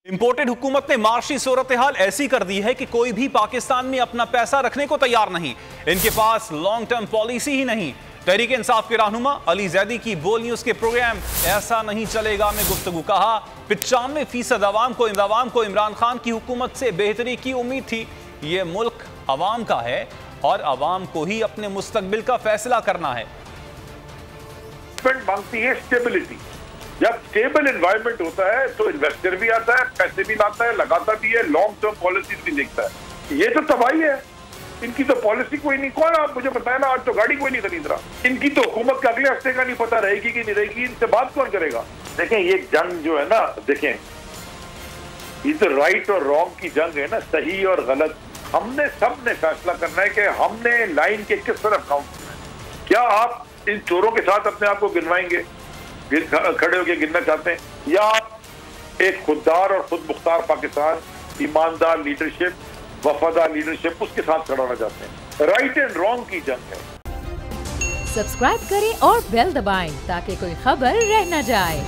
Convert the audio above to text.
Imported हुकूमत ने marshy सूरत हाल ऐसी कर दी है कि कोई भी पाकिस्तान में अपना पैसा रखने को तैयार नहीं। इनके पास लॉन्ग टर्म पॉलिसी ही नहीं। तहरीक इंसाफ के रहनुमा अली जैदी की बोल न्यूज के प्रोग्राम ऐसा नहीं चलेगा में गुफ्तगू कहा 95% अवाम को इमरान खान की हुकूमत से बेहतरी की उम्मीद थी। ये मुल्क अवाम का है और अवाम को ही अपने मुस्तकबिल का फैसला करना है। मांगती है स्टेबिलिटी। जब स्टेबल एनवायरनमेंट होता है तो इन्वेस्टर भी आता है, पैसे भी लाता है, लगाता भी है, लॉन्ग टर्म पॉलिसी भी देखता है। ये तो तबाही है। इनकी तो पॉलिसी कोई नहीं। कौन आप मुझे बताया ना, आज तो गाड़ी कोई नहीं खरीद रहा। इनकी तो हुकूमत का अगले हफ्ते का नहीं पता रहेगी कि नहीं रहेगी। इनसे बात कौन करेगा? देखें ये जंग जो है ना, देखें ये तो राइट और रॉन्ग की जंग है ना, सही और गलत। हमने सबने फैसला करना है कि हमने लाइन के किस तरफ काउंट करना है। क्या आप इन चोरों के साथ अपने आप को गिनवाएंगे, खड़े होकर गिनना चाहते हैं, या आप एक खुददार और खुद मुख्तार पाकिस्तान, ईमानदार लीडरशिप, वफादार लीडरशिप, उसके साथ खड़ा होना चाहते हैं? राइट एंड रॉन्ग की जंग है। सब्सक्राइब करें और बेल दबाएं ताकि कोई खबर रह न जाए।